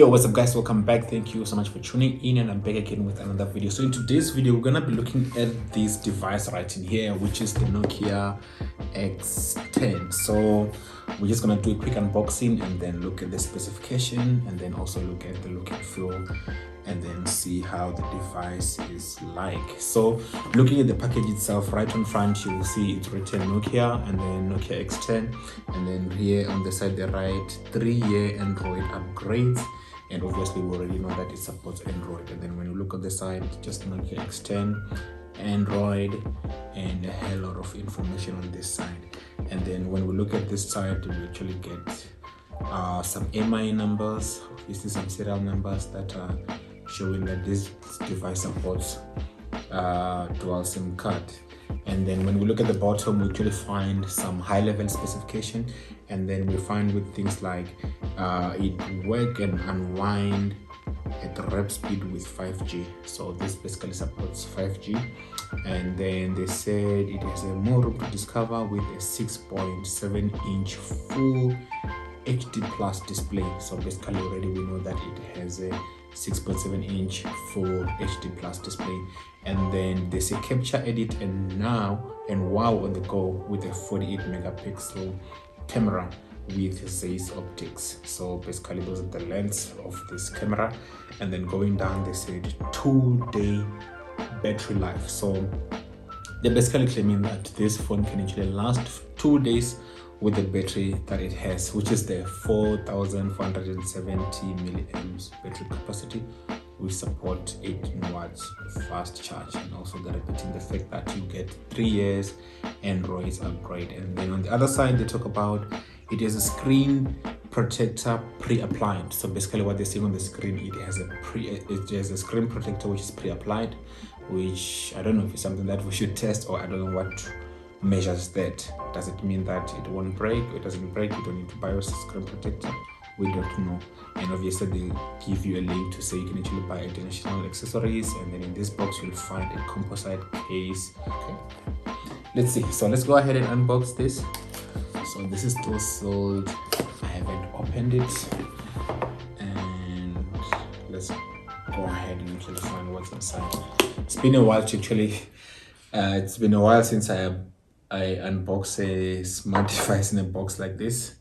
Yo, what's up guys, welcome back. Thank you so much for tuning in, and I'm back again with another video. So in today's video we're gonna be looking at this device right in here, which is the Nokia X10. So we're just gonna do a quick unboxing and then look at the specification and then also look at the look and feel and then see how the device is like. So looking at the package itself, right on front you will see it's written Nokia and then Nokia X10, and then here on the side they write 3-year Android upgrades, and obviously we already know that it supports Android. And then when you look on the side, just Nokia X10, Android, and a hell lot of information on this side. And then when we look at this side, we actually get some MI numbers, obviously some serial numbers that are showing that this device supports dual SIM card. And then when we look at the bottom, we actually find some high-level specification, and then we find with things like it work and unwind at the rep speed with 5G. So this basically supports 5G. And then they said it has a more room to discover with a 6.7-inch full HD plus display. So basically already we know that it has a 6.7-inch full HD plus display. And then they say capture, edit, and wow on the go with a 48 megapixel camera with Zeiss optics. So basically those are the lens of this camera. And then going down, they said 2-day battery life. So they're basically claiming that this phone can actually last 2 days with the battery that it has, which is the 4470 milliamps battery capacity. We support 18 watts fast charge, and also they're repeating the fact that you get 3 years Android upgrade. And then on the other side they talk about it has a screen protector pre-applied. So basically what they're saying on the screen, it has a screen protector which is pre-applied, which I don't know if it's something that we should test, or I don't know what measures that. Does it mean that it won't break, or it doesn't break, you don't need to buy a screen protector? We don't know. And obviously they give you a link to say you can actually buy additional accessories, and then in this box you'll find a composite case. Okay, let's see. So let's go ahead and unbox this. So this is still sealed, I haven't opened it, and let's go ahead and actually find what's inside. It's been a while to actually it's been a while since I unbox a smart device in a box like this,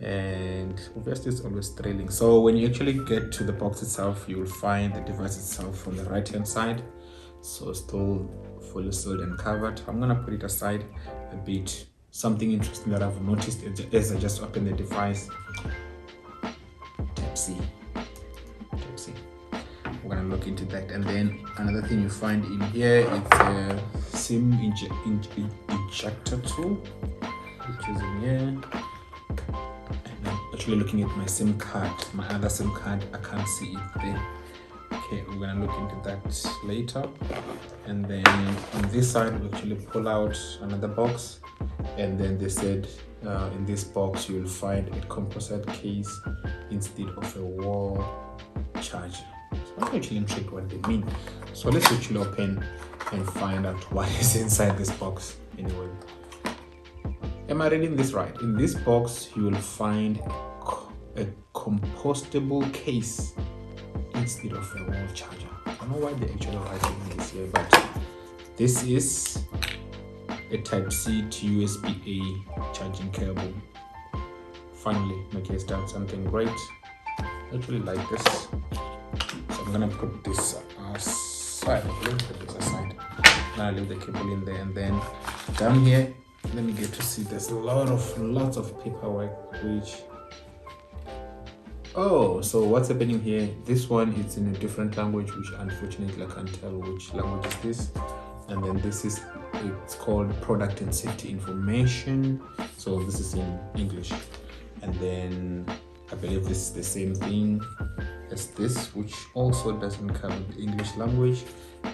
and obviously it's always thrilling. So when you actually get to the box itself, you will find the device itself on the right hand side. So still fully sealed and covered. I'm gonna put it aside a bit. Something interesting that I've noticed as I just open the device, Type-C. We're gonna look into that. And then another thing you find in here is a SIM ejector tool, which is in here. And I'm actually looking at my SIM card, my other SIM card, I can't see it there. Okay, we're gonna look into that later. And then on this side we actually pull out another box, and then they said in this box you will find a composite case instead of a wall charger. So I'm actually intrigued what they mean. So let's actually open and find out what is inside this box. Anyway, am I reading this right? In this box you will find a compostable case instead of a wall charger. I don't know why they actually writing this here, but this is a Type-C to USB-A charging cable. Finally, Nokia has done something great. I actually like this. So I'm gonna put this aside. Now leave the cable in there, and then down here, let me get to see there's lots of paperwork, which so what's happening here, this one is in a different language, which unfortunately I can't tell which language is this. And then this is, it's called product and safety information, so this is in English. And then I believe this is the same thing as this, which also doesn't cover the English language.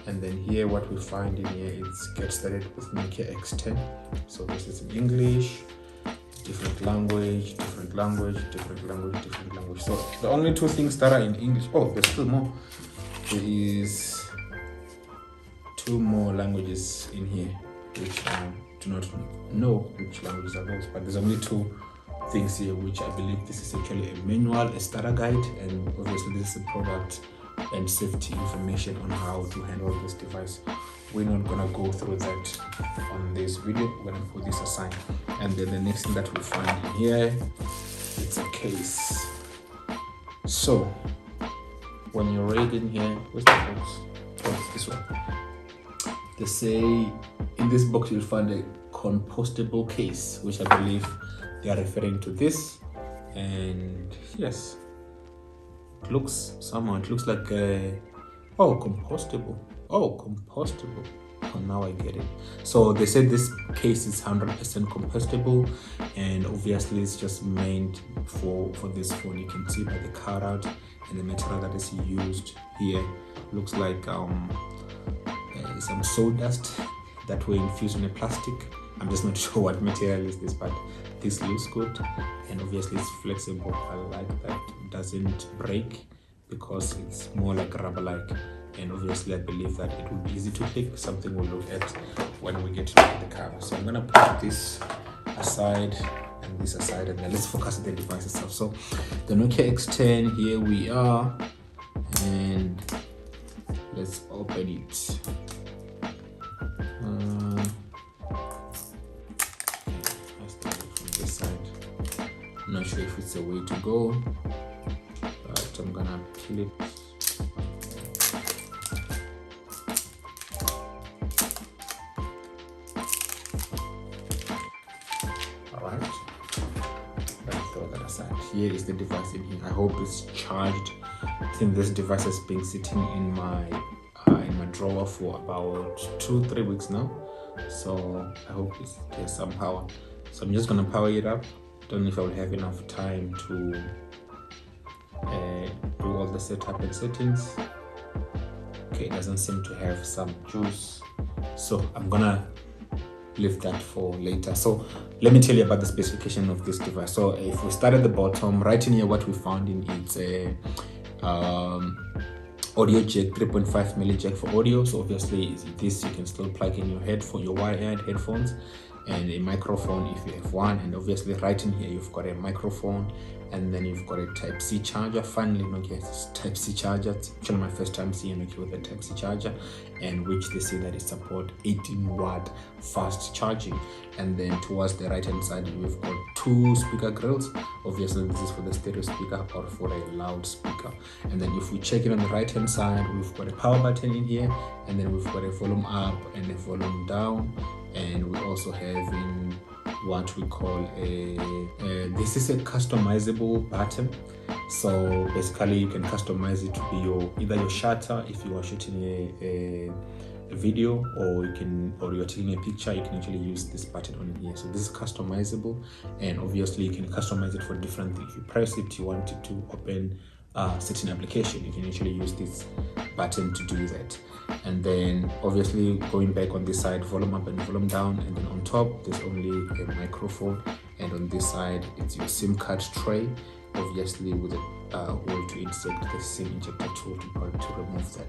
And then here what we find in here is get started with Nokia X10. So this is in English, different language. So the only two things that are in English, there's still more. There is 2 more languages in here, which I do not know which languages are those, but there's only 2 things here, which I believe this is actually a manual, a starter guide, and obviously this is a product and safety information on how to handle this device. We're not gonna go through that on this video. We're gonna put this aside, and then the next thing that we find in here, it's a case. So when you're reading here, where's the box? Oh, it's this one. They say in this box you'll find a compostable case, which I believe they are referring to this. And yes, it looks like a compostable. Oh, now I get it. So they said this case is 100% compostable, and obviously it's just meant for this phone. You can see by the cutout and the material that is used here. Looks like some sawdust that were infused in a plastic. I'm just not sure what material is this, but this looks good, and obviously it's flexible. I like that it doesn't break because it's more like rubber-like, and obviously I believe that it will be easy to click, something we'll look at when we get to the cover. So I'm gonna put this aside and this aside, and then let's focus on the device itself. So the Nokia X10, here we are, and let's open it. Let's start it from this side. I'm not sure if it's a way to go, but I'm gonna peel it. Alright, let's throw that aside. Here is the device in here. I hope it's charged. I think this device has been sitting in my drawer for about 2-3 weeks now, so I hope there's some power. So I'm just gonna power it up. Don't know if I will have enough time to do all the setup and settings. Okay, it doesn't seem to have some juice, so I'm gonna leave that for later. So let me tell you about the specification of this device. So if we start at the bottom, right in here, what we found in it's a audio jack, 3.5 milli jack for audio. So obviously this you can still plug in your headphone, your wired headphones, and a microphone if you have one. And obviously right in here you've got a microphone, and then you've got a Type-C charger. Finally, Nokia has Type-C charger. It's actually my first time seeing Nokia with a Type-C charger, and which they say that it support 18-watt fast charging. And then towards the right hand side we've got 2 speaker grills. Obviously this is for the stereo speaker or for a loudspeaker. And then if we check it on the right hand side, we've got a power button in here, and then we've got a volume up and a volume down, and we also have in what we call this is a customizable button. So basically you can customize it to be either your shutter if you are shooting a video, or you're taking a picture. You can actually use this button on here. So this is customizable, and obviously you can customize it for different things. If you press it, you want it to open certain application, you can actually use this button to do that. And then obviously going back on this side, volume up and volume down, and then on top there's only a microphone, and on this side it's your SIM card tray, obviously with a hole to insert the SIM injector tool to remove that.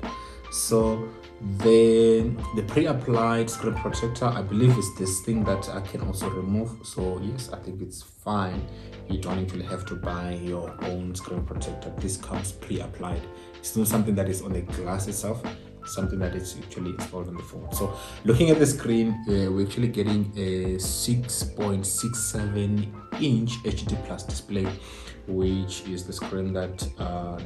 So then the pre-applied screen protector, I believe is this thing that I can also remove. So yes, I think it's fine. You don't actually have to buy your own screen protector. This comes pre-applied. It's not something that is on the glass itself, something that is actually installed on the phone. So looking at the screen, we're actually getting a 6.67 inch HD plus display, which is the screen that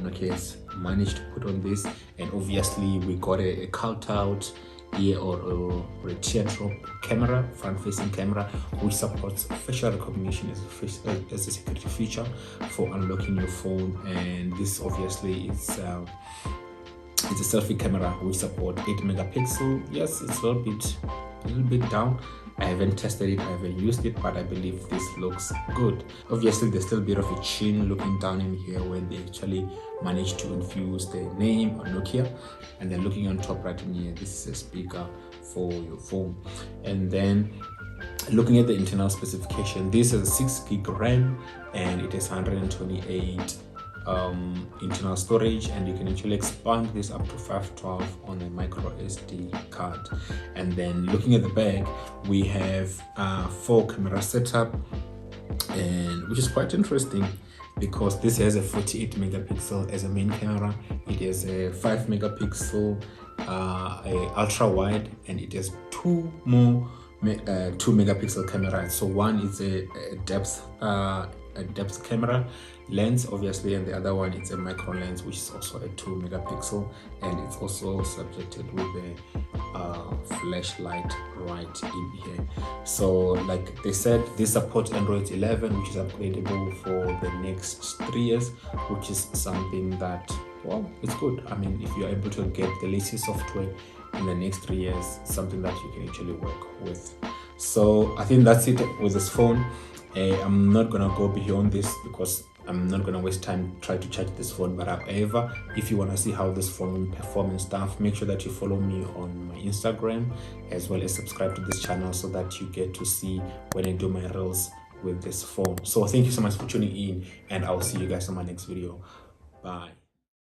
Nokia has managed to put on this. And obviously we got a cutout here or a teardrop camera, front-facing camera, which supports facial recognition as a security feature for unlocking your phone. And this obviously it's a selfie camera which support 8 megapixel. Yes, it's a little bit down. I haven't tested it, I haven't used it, but I believe this looks good. Obviously there's still a bit of a chin looking down in here when they actually managed to infuse the name on Nokia. And then looking on top right in here, this is a speaker for your phone. And then looking at the internal specification, this is a 6 gig RAM and it is 128 internal storage, and you can actually expand this up to 512 on a micro SD card. And then looking at the back, we have 4 camera setup, and which is quite interesting because this has a 48 megapixel as a main camera. It has a 5 megapixel a ultra wide, and it has two more 2 megapixel camera. So one is a depth camera lens, obviously, and the other one is a micro lens, which is also a 2 megapixel, and it's also subjected with a flashlight right in here. So like they said, this supports Android 11, which is upgradable for the next 3 years, which is something that, well, it's good. I mean, if you're able to get the latest software in the next 3 years, something that you can actually work with. So I think that's it with this phone. I'm not gonna go beyond this because I'm not gonna waste time trying to charge this phone. But however, if you want to see how this phone will perform and stuff, make sure that you follow me on my Instagram, as well as subscribe to this channel so that you get to see when I do my reels with this phone. So thank you so much for tuning in, and I'll see you guys on my next video. Bye.